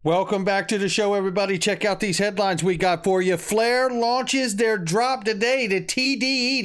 Welcome back to the show, everybody. Check out these headlines we got for you. FLR launches their drop today, the TDE,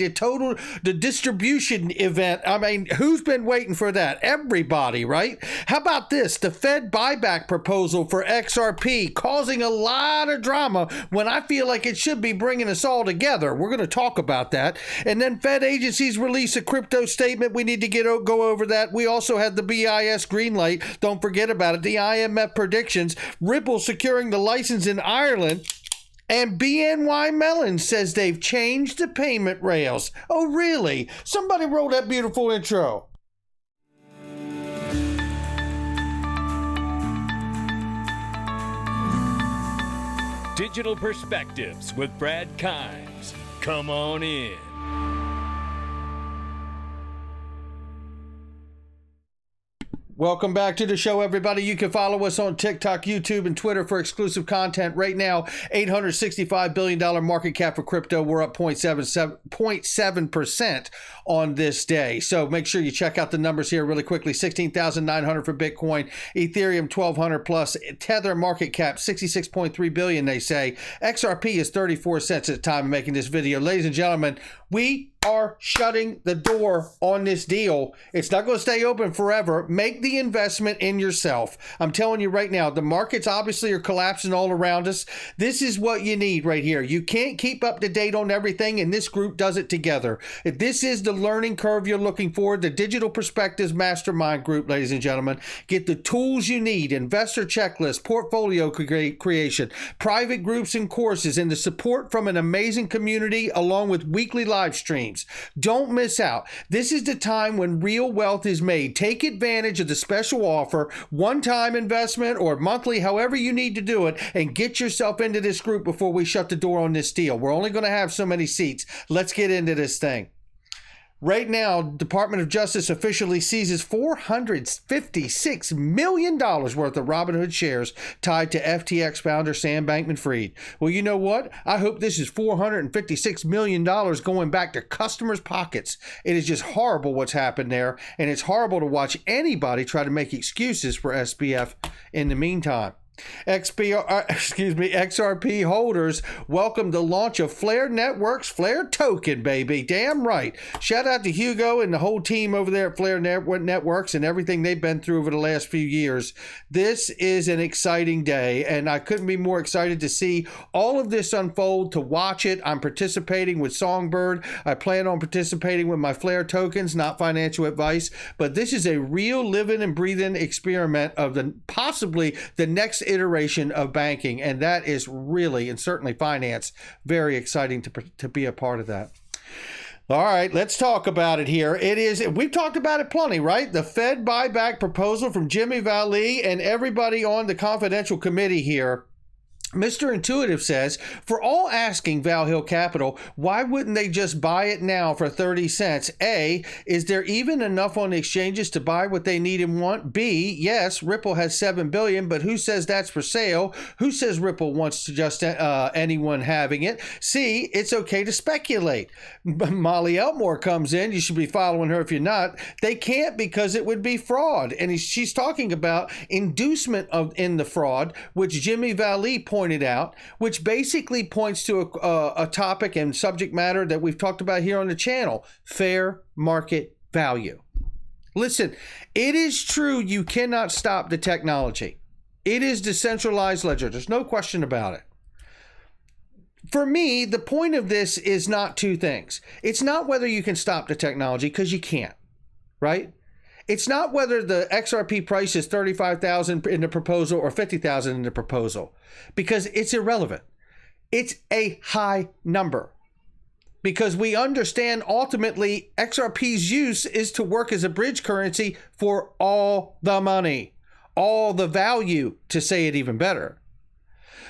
the distribution event. I mean, who's been waiting for that? Everybody, right? How about this? The Fed buyback proposal for XRP causing a lot of drama when I feel like it should be bringing us all together. We're going to talk about that. And then Fed agencies release a crypto statement. We need to go over that. We also had the BIS green light. Don't forget about it. The IMF predictions. Ripple securing the license in Ireland, and BNY Mellon says they've changed the payment rails. Oh, really? Somebody wrote that beautiful intro. Digital Perspectives with Brad Kimes. Come on in. Welcome back to the show, everybody. You can follow us on TikTok, YouTube, and Twitter for exclusive content. Right now, $865 billion market cap for crypto. We're up 0.7% on this day. So make sure you check out the numbers here really quickly. 16,900 for Bitcoin, Ethereum 1,200 plus, Tether market cap 66.3 billion, they say. XRP is 34 cents at the time of making this video. Ladies and gentlemen, we are shutting the door on this deal. It's not going to stay open forever. Make the investment in yourself. I'm telling you right now, the markets obviously are collapsing all around us. This is what you need right here. You can't keep up to date on everything, and this group does it together. This is the learning curve you're looking for, the Digital Perspectives Mastermind group, ladies and gentlemen. Get the tools you need, investor checklist, portfolio creation, private groups and courses, and the support from an amazing community along with weekly live streams. Don't miss out. This is the time when real wealth is made. Take advantage of the special offer, one-time investment or monthly, however you need to do it, and get yourself into this group before we shut the door on this deal. We're only going to have so many seats. Let's get into this thing. Right now, Department of Justice officially seizes $456 million worth of Robinhood shares tied to FTX founder Sam Bankman-Fried. Well, you know what? I hope this is $456 million going back to customers' pockets. It is just horrible what's happened there, and it's horrible to watch anybody try to make excuses for SBF in the meantime. XRP holders welcome the launch of FLR Networks, FLR token, baby. Damn right. Shout out to Hugo and the whole team over there at FLR Networks and everything they've been through over the last few years. This is an exciting day, and I couldn't be more excited to see all of this unfold, to watch it. I'm participating with Songbird. I plan on participating with my FLR tokens, not financial advice, but this is a real living and breathing experiment of possibly the next iteration of banking, and that is really, and certainly finance, very exciting to be a part of that. All right, let's talk about it here. We've talked about it plenty, right? The Fed buyback proposal from Jimmy Vallee and everybody on the confidential committee here. Mr. Intuitive says, for all asking Val Hill Capital, why wouldn't they just buy it now for 30 cents? A, is there even enough on the exchanges to buy what they need and want? B, yes, Ripple has $7 billion, but who says that's for sale? Who says Ripple wants to just anyone having it? C, it's okay to speculate. Molly Elmore comes in. You should be following her if you're not. They can't because it would be fraud. And she's talking about inducement in the fraud, which Jimmy Vallee pointed out, which basically points to a topic and subject matter that we've talked about here on the channel: fair market value. Listen, it is true you cannot stop the technology. It is decentralized ledger. There's no question about it. For me, the point of this is not two things. It's not whether you can stop the technology, because you can't, right? It's not whether the XRP price is 35,000 in the proposal or 50,000 in the proposal, because it's irrelevant. It's a high number, because we understand ultimately XRP's use is to work as a bridge currency for all the money, all the value, to say it even better.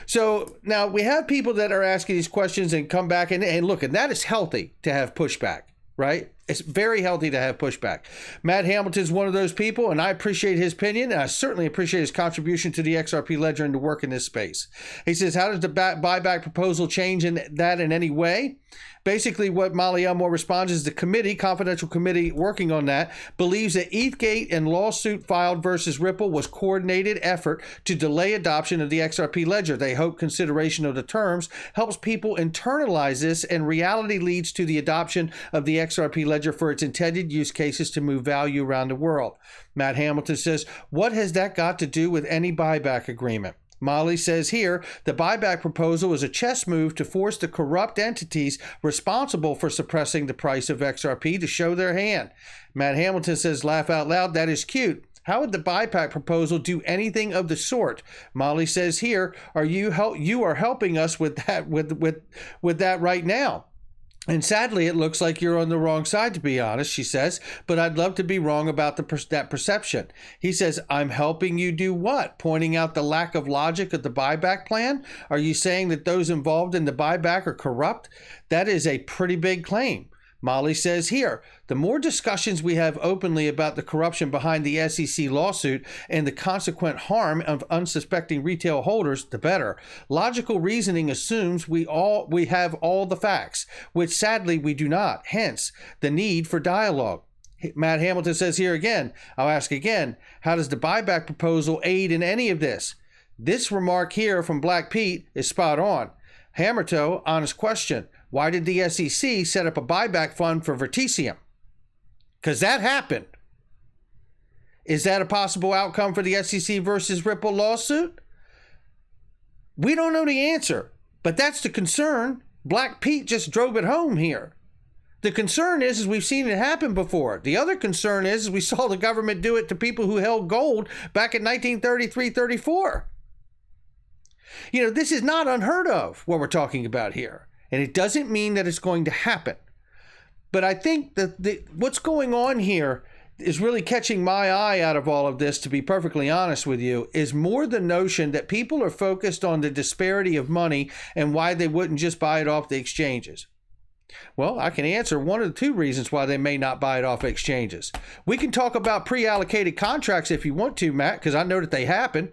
So now we have people that are asking these questions and come back and look, and that is healthy to have pushback, right? It's very healthy to have pushback. Matt Hamilton's one of those people, and I appreciate his opinion, and I certainly appreciate his contribution to the XRP ledger and to work in this space. He says, how does the buyback proposal change that in any way? Basically, what Molly Elmore responds is the committee, confidential committee working on that, believes that ETHgate and lawsuit filed versus Ripple was coordinated effort to delay adoption of the XRP ledger. They hope consideration of the terms helps people internalize this, and reality leads to the adoption of the XRP ledger for its intended use cases to move value around the world. Matt Hamilton says, what has that got to do with any buyback agreement? Molly says here, the buyback proposal is a chess move to force the corrupt entities responsible for suppressing the price of XRP to show their hand. Matt Hamilton says, laugh out loud, that is cute. How would the buyback proposal do anything of the sort? Molly says here, you are helping us with that with that right now. And sadly, it looks like you're on the wrong side, to be honest, she says, but I'd love to be wrong about that perception. He says, I'm helping you do what? Pointing out the lack of logic of the buyback plan? Are you saying that those involved in the buyback are corrupt? That is a pretty big claim. Molly says here, the more discussions we have openly about the corruption behind the SEC lawsuit and the consequent harm of unsuspecting retail holders, the better. Logical reasoning assumes we have all the facts, which sadly we do not. Hence, the need for dialogue. Matt Hamilton says here again, I'll ask again, how does the buyback proposal aid in any of this? This remark here from Black Pete is spot on. Hammertoe, honest question. Why did the SEC set up a buyback fund for Vertisium? Because that happened. Is that a possible outcome for the SEC versus Ripple lawsuit? We don't know the answer, but that's the concern. Black Pete just drove it home here. The concern is we've seen it happen before. The other concern is we saw the government do it to people who held gold back in 1933-34. You know, this is not unheard of, what we're talking about here. And it doesn't mean that it's going to happen. But I think that what's going on here is really catching my eye out of all of this, to be perfectly honest with you, is more the notion that people are focused on the disparity of money and why they wouldn't just buy it off the exchanges. Well, I can answer one of the two reasons why they may not buy it off exchanges. We can talk about pre-allocated contracts if you want to, Matt, because I know that they happen.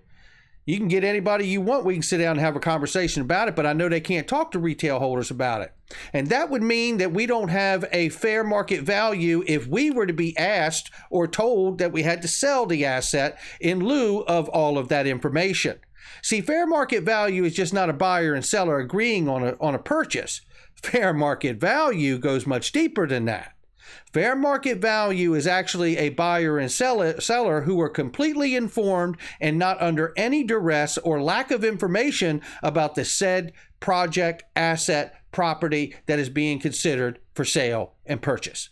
You can get anybody you want. We can sit down and have a conversation about it, but I know they can't talk to retail holders about it. And that would mean that we don't have a fair market value if we were to be asked or told that we had to sell the asset in lieu of all of that information. See, fair market value is just not a buyer and seller agreeing on a purchase. Fair market value goes much deeper than that. Fair market value is actually a buyer and seller who are completely informed and not under any duress or lack of information about the said project, asset, property that is being considered for sale and purchase.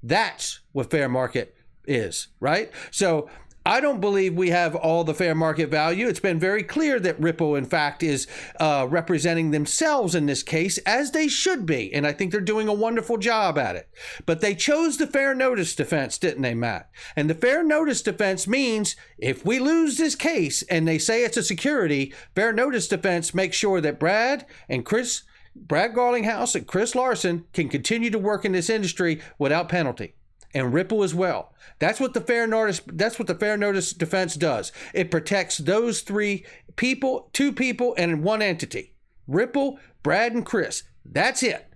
That's what fair market is, right? So I don't believe we have all the fair market value. It's been very clear that Ripple, in fact, is representing themselves in this case, as they should be. And I think they're doing a wonderful job at it. But they chose the fair notice defense, didn't they, Matt? And the fair notice defense means if we lose this case and they say it's a security, fair notice defense makes sure that Brad Garlinghouse and Chris Larson can continue to work in this industry without penalty. And Ripple as well. That's what the fair notice defense does. It protects those two people and one entity. Ripple, Brad, and Chris. That's it.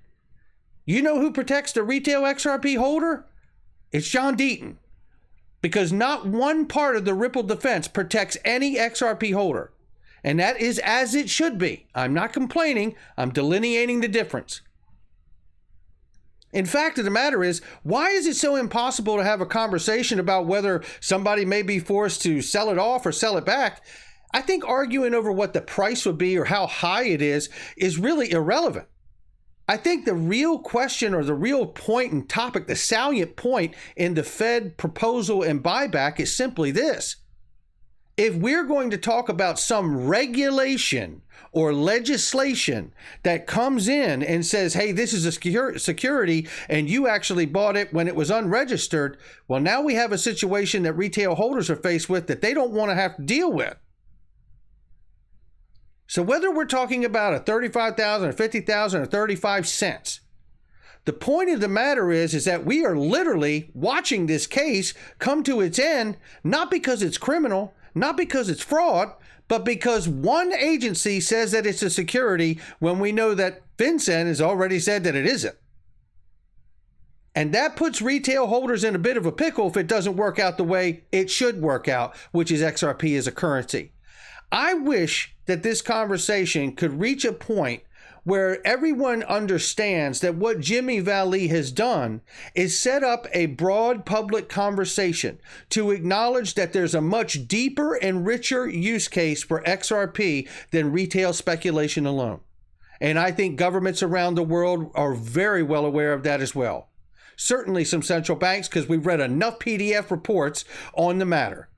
You know who protects the retail XRP holder? It's John Deaton. Because not one part of the Ripple defense protects any XRP holder. And that is as it should be. I'm not complaining. I'm delineating the difference. In fact of the matter is, why is it so impossible to have a conversation about whether somebody may be forced to sell it off or sell it back? I think arguing over what the price would be or how high it is really irrelevant. I think the real question or the real point and topic, the salient point in the Fed proposal and buyback is simply this. If we're going to talk about some regulation or legislation that comes in and says, hey, this is a security and you actually bought it when it was unregistered, well, now we have a situation that retail holders are faced with that they don't want to have to deal with. So whether we're talking about a $35,000 or $50,000 or 35 cents, The point of the matter is that we are literally watching this case come to its end, not because it's criminal, not because it's fraud, but because one agency says that it's a security when we know that FinCEN has already said that it isn't. And that puts retail holders in a bit of a pickle if it doesn't work out the way it should work out, which is XRP as a currency. I wish that this conversation could reach a point where everyone understands that what Jimmy Vallee has done is set up a broad public conversation to acknowledge that there's a much deeper and richer use case for XRP than retail speculation alone. And I think governments around the world are very well aware of that as well. Certainly some central banks, because we've read enough PDF reports on the matter.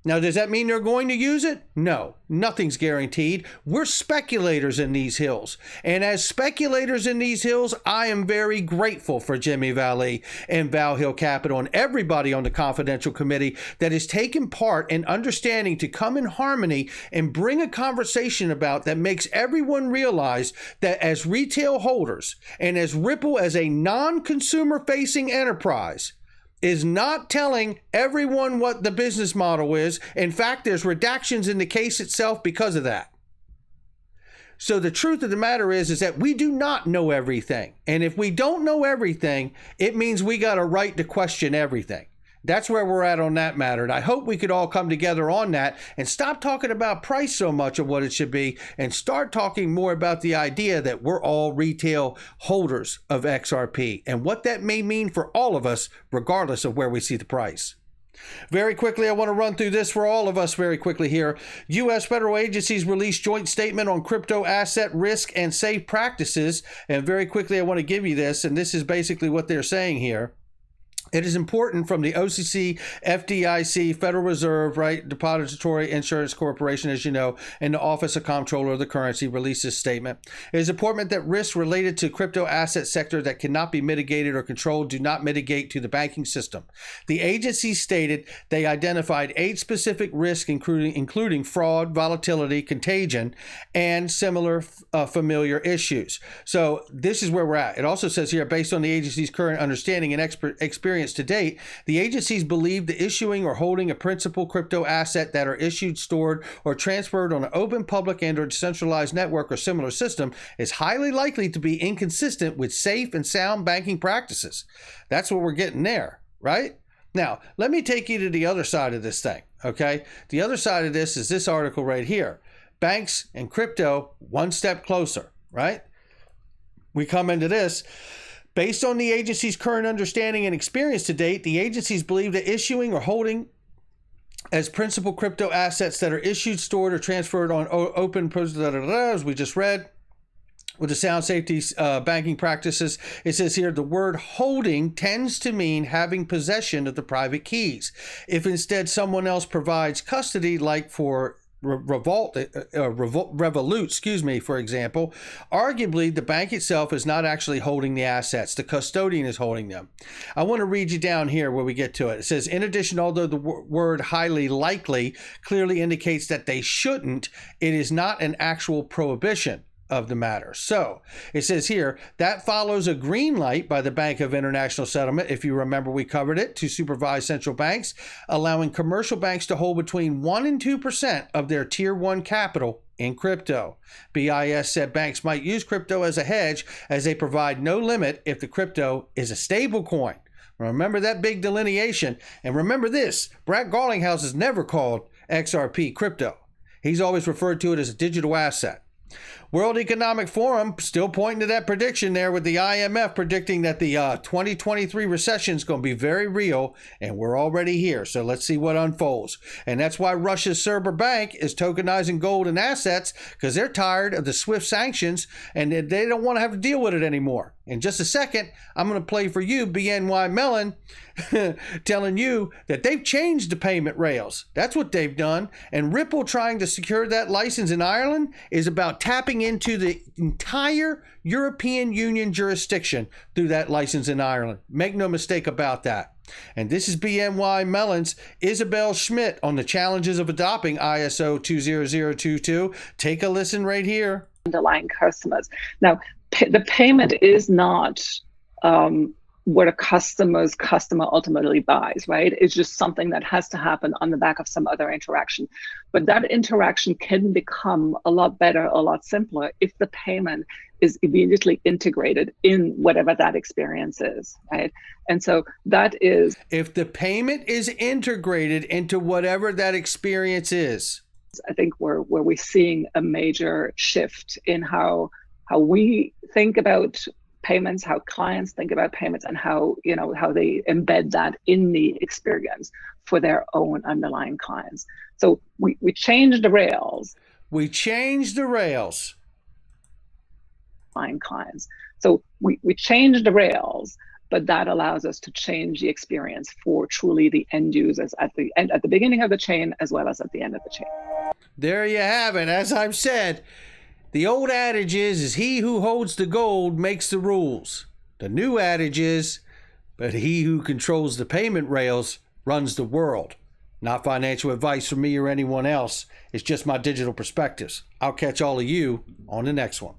Now, does that mean they're going to use it? No, nothing's guaranteed. We're speculators in these hills. And as speculators in these hills, I am very grateful for Jimmy Vallee and Val Hill Capital and everybody on the confidential committee that has taken part in understanding to come in harmony and bring a conversation about that makes everyone realize that as retail holders and as Ripple as a non-consumer facing enterprise, is not telling everyone what the business model is. In fact, there's redactions in the case itself because of that. So the truth of the matter is that we do not know everything. And if we don't know everything, it means we got a right to question everything. That's where we're at on that matter. And I hope we could all come together on that and stop talking about price so much of what it should be and start talking more about the idea that we're all retail holders of XRP and what that may mean for all of us, regardless of where we see the price. Very quickly, I want to run through this for all of us very quickly here. U.S. federal agencies released joint statement on crypto asset risk and safe practices. And very quickly, I want to give you this. And this is basically what they're saying here. It is important from the OCC, FDIC, Federal Reserve, right, Depository Insurance Corporation, as you know, and the Office of Comptroller of the Currency released this statement. It is important that risks related to crypto asset sector that cannot be mitigated or controlled do not mitigate to the banking system. The agency stated they identified 8 specific risks, including fraud, volatility, contagion, and similar familiar issues. So this is where we're at. It also says here, based on the agency's current understanding and experience to date, the agencies believe the issuing or holding a principal crypto asset that are issued, stored, or transferred on an open, public, and or decentralized network or similar system is highly likely to be inconsistent with safe and sound banking practices. That's what we're getting there, right? Now, let me take you to the other side of this thing, okay? The other side of this is this article right here. Banks and crypto, one step closer, right? We come into this. Based on the agency's current understanding and experience to date, the agencies believe that issuing or holding as principal crypto assets that are issued, stored, or transferred on open, as we just read, with the sound safety banking practices, it says here the word holding tends to mean having possession of the private keys. If instead someone else provides custody, like for Revolut, for example, arguably the bank itself is not actually holding the assets. The custodian is holding them. I want to read you down here where we get to it. It says, in addition, although the word highly likely clearly indicates that they shouldn't, it is not an actual prohibition of the matter. So it says here that follows a green light by the Bank of International Settlement, if you remember we covered it, to supervise central banks, allowing commercial banks to hold between 1% and 2% of their tier 1 capital in crypto. BIS said banks might use crypto as a hedge as they provide no limit if the crypto is a stable coin. Remember that big delineation. And remember this, Brad Garlinghouse has never called XRP crypto. He's always referred to it as a digital asset. World Economic Forum still pointing to that prediction there with the IMF predicting that the 2023 recession is going to be very real, and we're already here. So let's see what unfolds. And that's why Russia's Sberbank is tokenizing gold and assets, because they're tired of the SWIFT sanctions and they don't want to have to deal with it anymore. In just a second, I'm going to play for you BNY Mellon telling you that they've changed the payment rails. That's what they've done. And Ripple trying to secure that license in Ireland is about tapping into the entire European Union jurisdiction through that license in Ireland. Make no mistake about that. And this is BNY Mellon's Isabel Schmidt on the challenges of adopting ISO 20022. Take a listen right here. Underlying customers. Now, the payment is not what a customer ultimately buys, right? It's just something that has to happen on the back of some other interaction. But that interaction can become a lot better, a lot simpler if the payment is immediately integrated in whatever that experience is, right? And so that is... If the payment is integrated into whatever that experience is. I think where we're seeing a major shift in how we think about payments, how clients think about payments, and how they embed that in the experience for their own underlying clients. So we changed the rails. We changed the rails. Clients. So we changed the rails, but that allows us to change the experience for truly the end users at the beginning of the chain as well as at the end of the chain. There you have it. As I've said, the old adage is he who holds the gold makes the rules. The new adage is, but he who controls the payment rails runs the world. Not financial advice from me or anyone else. It's just my digital perspectives. I'll catch all of you on the next one.